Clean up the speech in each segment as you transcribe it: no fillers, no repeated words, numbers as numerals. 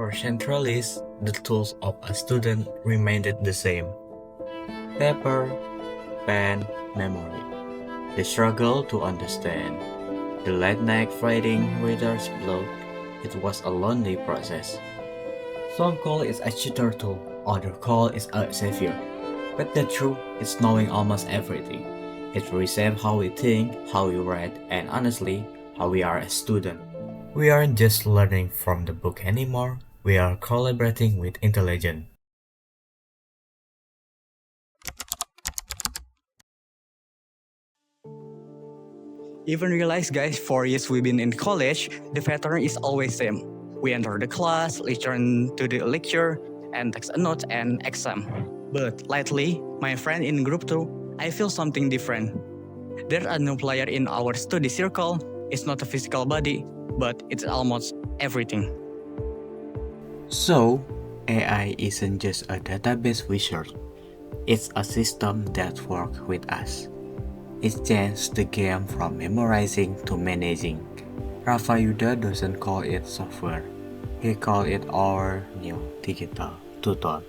our central list, the tools of a student remained the same: paper, pen, memory. The struggle to understand, the late night writing reader's block, it was a lonely process. Some call it a cheater tool, others call it a savior. But the truth is knowing almost everything. It reshapes how we think, how we read, and honestly, how we are a student. We aren't just learning from the book anymore, we are collaborating with intelligence. Even realize, guys, 4 years we've been in college, the pattern is always same. We enter the class, listen to the lecture, and text a note and exam. But lately, my friend in group 2, I feel something different. There's a new player in our study circle. It's not a physical body, but it's almost everything. So, AI isn't just a database wizard, it's a system that works with us. It changed the game from memorizing to managing. Rafa Yuda doesn't call it software, he calls it our new digital tutor.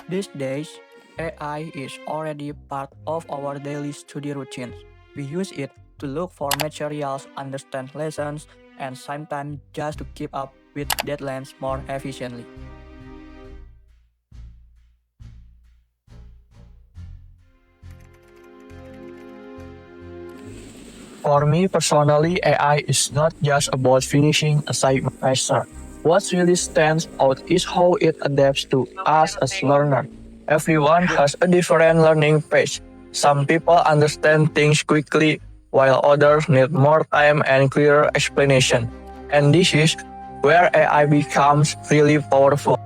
These days, AI is already part of our daily study routines. We use it to look for materials, understand lessons, and sometimes just to keep up with deadlines more efficiently. For me personally, AI is not just about finishing assignment faster. What really stands out is how it adapts to us as learners. Everyone has a different learning pace. Some people understand things quickly, while others need more time and clearer explanation. And this is where AI becomes really powerful.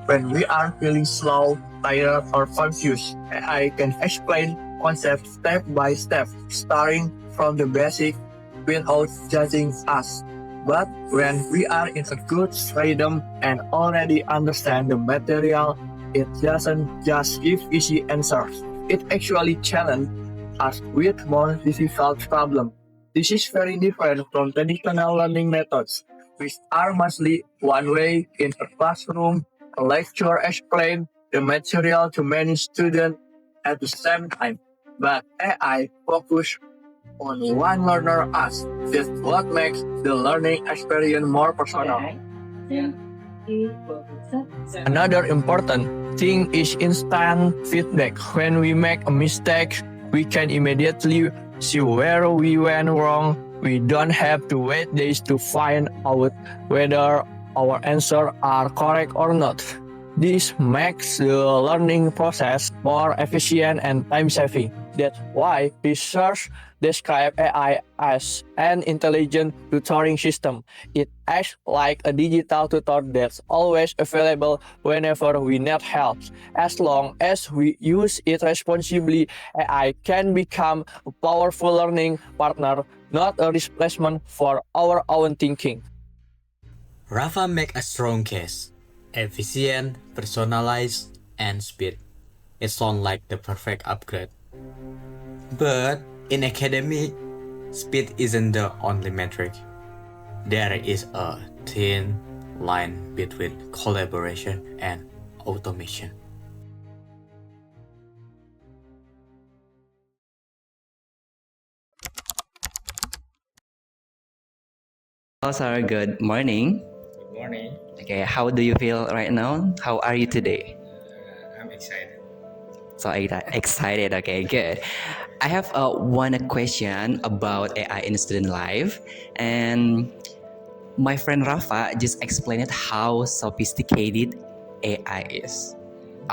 When we are feeling slow, tired, or confused, AI can explain concepts step by step, starting from the basic without judging us. But when we are in a good rhythm and already understand the material, it doesn't just give easy answers. It actually challenges us with more difficult problems. This is very different from traditional learning methods, which are mostly one way in a classroom. A lecturer explains the material to many students at the same time, but AI focus on one learner as that's what makes the learning experience more personal. Another important thing is instant feedback. When we make a mistake, we can immediately see where we went wrong. We don't have to wait days to find out whether our answers are correct or not. This makes the learning process more efficient and time-saving. That's why research describes AI as an intelligent tutoring system. It acts like a digital tutor that's always available whenever we need help. As long as we use it responsibly, AI can become a powerful learning partner, not a replacement for our own thinking. Rafa make a strong case: efficient, personalized, and speed. It sounds like the perfect upgrade. But in academic, speed isn't the only metric. There is a thin line between collaboration and automation. Hello, sir. Good morning. Good morning. Okay, how do you feel right now? How are you today? I'm excited. So excited. Okay, good. I have one question about AI in student life, and my friend Rafa just explained how sophisticated AI is.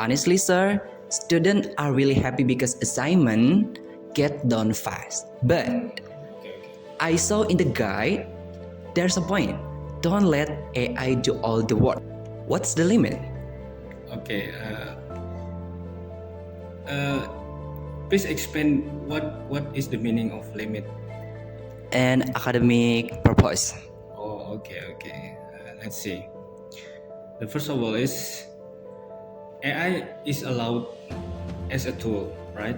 Honestly, sir, students are really happy because assignment get done fast. But Okay. I saw in the guide, there's a point. Don't let AI do all the work. What's the limit? Okay. Please explain what is the meaning of limit. And academic purpose. Oh, okay. Let's see. The first of all is AI is allowed as a tool, right?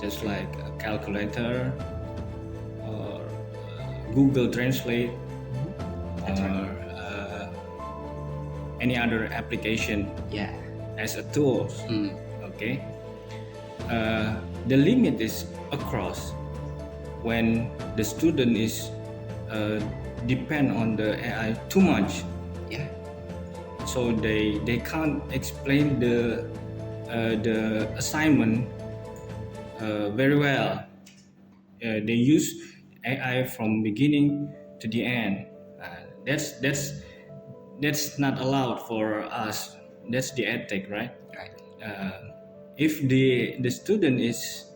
just like a calculator or Google Translate or any other application Yeah. as a tool. Mm. Okay, the limit is across when the student is depend on the AI too much, Yeah. so they can't explain the assignment very well. They use AI from beginning to the end. That's not allowed for us. That's the ethic, right? Right. If the student is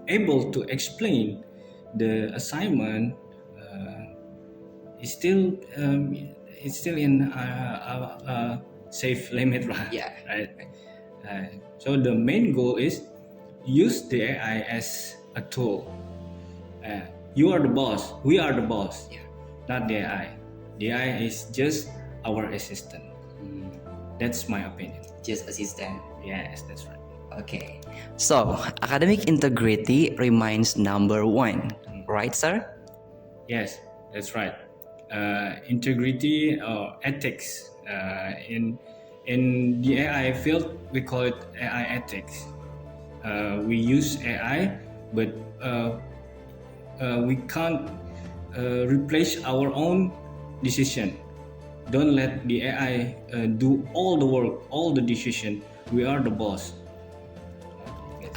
able to explain the assignment, it's still in a safe limit, right? Yeah. Right. So the main goal is use the AI as a tool. You are the boss. We are the boss. Yeah. Not the AI. The AI is just our assistant. That's my opinion. Just assistant. Yes, that's right. Okay. So, academic integrity remains number one, right, sir? Yes, that's right. Integrity or ethics in the AI field, we call it AI ethics. We use AI, but we can't replace our own decision. Don't let the AI do all the work, all the decision. We are the boss.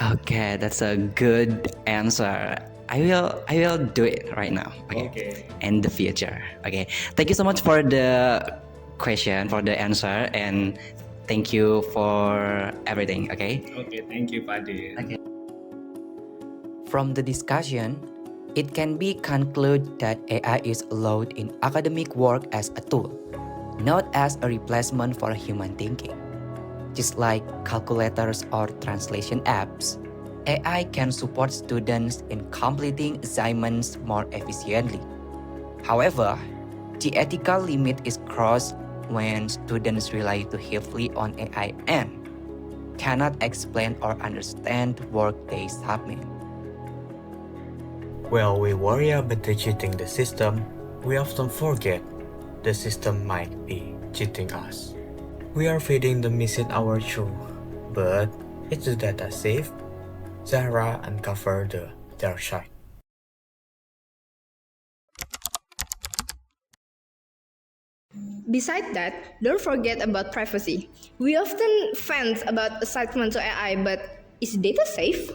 Okay, that's a good answer. I will do it right now. Okay. In the future. Okay. Thank you so much for the question, for the answer, and thank you for everything. Okay. Okay, thank you, Fadil. Okay. From the discussion, it can be concluded that AI is allowed in academic work as a tool, not as a replacement for human thinking. Just like calculators or translation apps, AI can support students in completing assignments more efficiently. However, the ethical limit is crossed when students rely too heavily on AI and cannot explain or understand work they submit. While we worry about cheating the system, we often forget the system might be cheating us. We are feeding the machine our truth, but is the data safe? Zahra uncovered the dark side. Besides that, don't forget about privacy. We often fence about assignment to AI, but is data safe?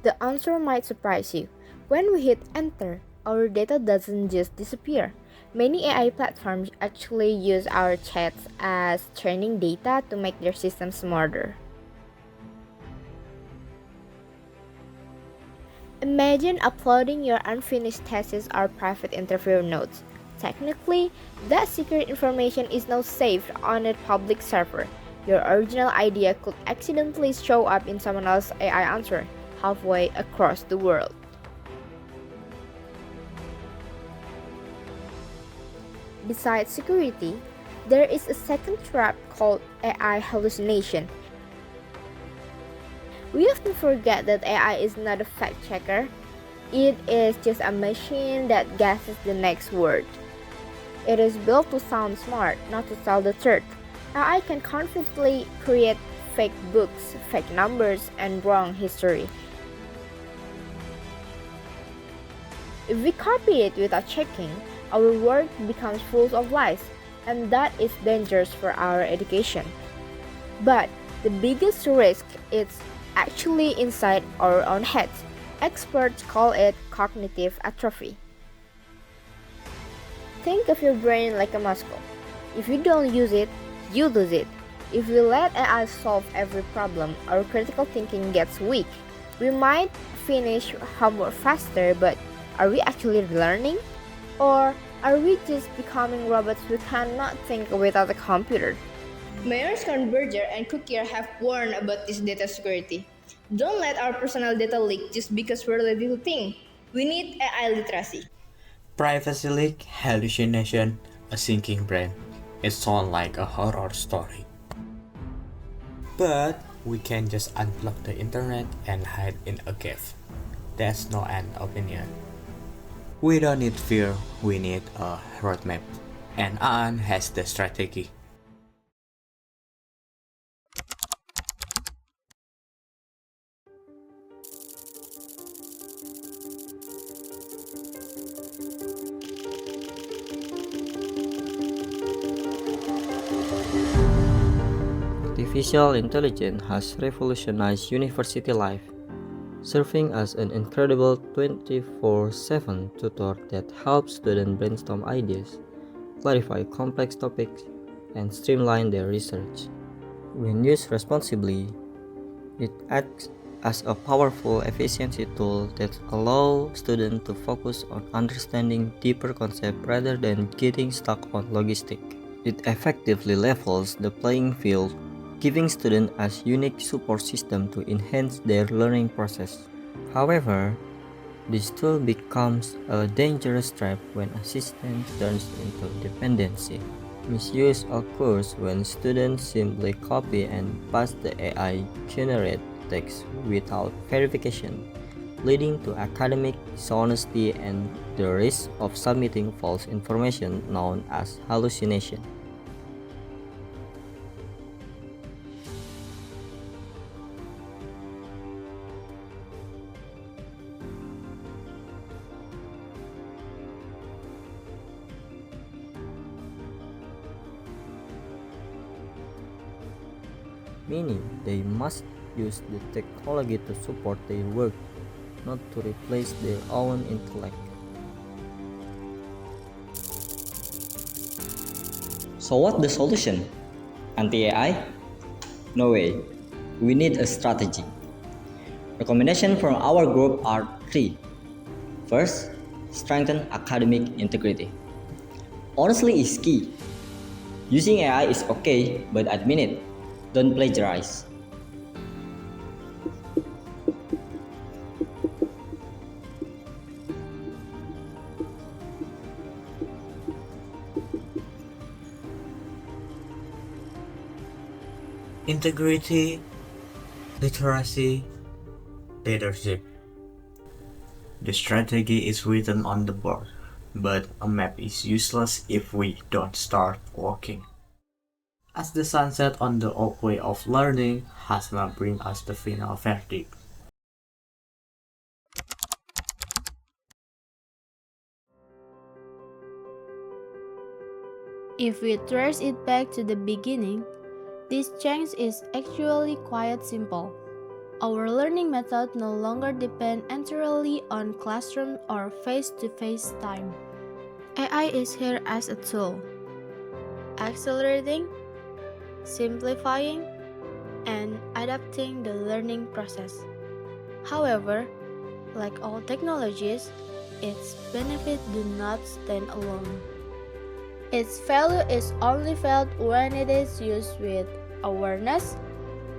The answer might surprise you. When we hit enter, our data doesn't just disappear. Many AI platforms actually use our chats as training data to make their systems smarter. Imagine uploading your unfinished thesis or private interview notes. Technically, that secret information is now saved on a public server. Your original idea could accidentally show up in someone else's AI answer halfway across the world. Besides security, there is a second trap called AI hallucination. We often forget that AI is not a fact checker. It is just a machine that guesses the next word. It is built to sound smart, not to tell the truth. AI can confidently create fake books, fake numbers, and wrong history. If we copy it without checking, our work becomes full of lies, and that is dangerous for our education. But the biggest risk is actually inside our own heads. Experts call it cognitive atrophy. Think of your brain like a muscle. If you don't use it, you lose it. If we let AI solve every problem, our critical thinking gets weak. We might finish homework faster, but are we actually learning? Or are we just becoming robots who cannot think without a computer? Mayors Converger and Cookier have warned about this data security. Don't let our personal data leak just because we're ready to think. We need AI literacy. Privacy leak, hallucination, a sinking brain. It sounds like a horror story. But we can just unplug the internet and hide in a cave. That's not an opinion. We don't need fear, we need a roadmap. And Aan has the strategy. Artificial intelligence has revolutionized university life, serving as an incredible 24/7 tutor that helps students brainstorm ideas, clarify complex topics, and streamline their research. When used responsibly, it acts as a powerful efficiency tool that allows students to focus on understanding deeper concepts rather than getting stuck on logistics. It effectively levels the playing field, giving students a unique support system to enhance their learning process. However, this tool becomes a dangerous trap when assistance turns into dependency. Misuse occurs when students simply copy and paste the AI-generated text without verification, leading to academic dishonesty and the risk of submitting false information known as hallucination. Meaning they must use the technology to support their work, not to replace their own intellect. So what's the solution? Anti-AI? No way. We need a strategy. Recommendations from our group are 3. First, strengthen academic integrity. Honestly is key. Using AI is okay, but admit it. Don't plagiarize. Integrity, literacy, leadership. The strategy is written on the board, but a map is useless if we don't start walking. As the sunset on the old way of learning has not bring us the final verdict. If we trace it back to the beginning, this change is actually quite simple. Our learning method no longer depend entirely on classroom or face-to-face time. AI is here as a tool, accelerating, simplifying, and adapting the learning process. However, like all technologies, its benefits do not stand alone. Its value is only felt when it is used with awareness,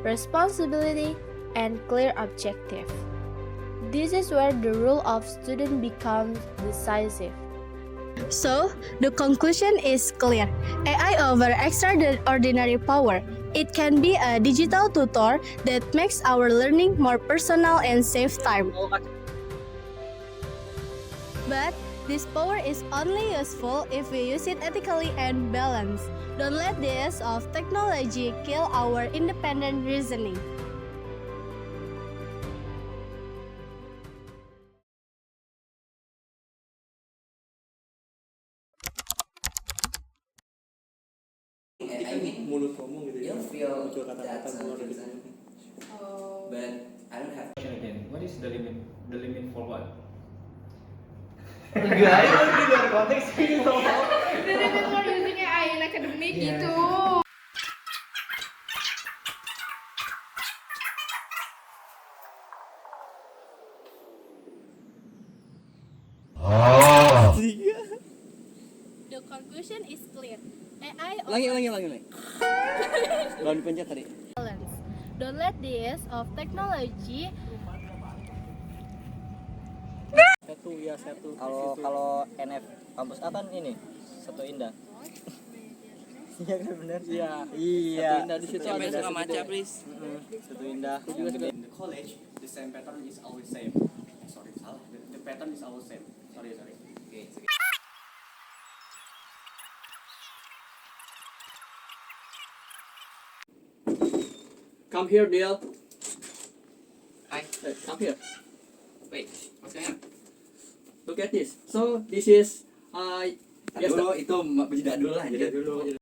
responsibility, and clear objective. This is where the role of student becomes decisive. So, the conclusion is clear. AI over extraordinary power. It can be a digital tutor that makes our learning more personal and save time. But this power is only useful if we use it ethically and balanced. Don't let the use of technology kill our independent reasoning. Again, what is the limit? The limit for what? The limit for using AI in academic itu. The conclusion is clear. AI Ulangi. Belum dipencet tadi. balance. Don't let the use of technology Kalau NF kampus A kan ini Satu Indah. Iya kan benar. Iya. Iya. Satu Indah di situ Siapa ada yang suka satu matcha, gede. please? Satu Indah. Aku juga suka. In the college, the same pattern is always same. Sorry, salah. The pattern is always same. Sorry. Okay, it's okay. Come here, Dale. Hi. Hey, come here. Wait, what's going on? Look at this. So this is Dulu itu jeda dulu lah, jeda dulu.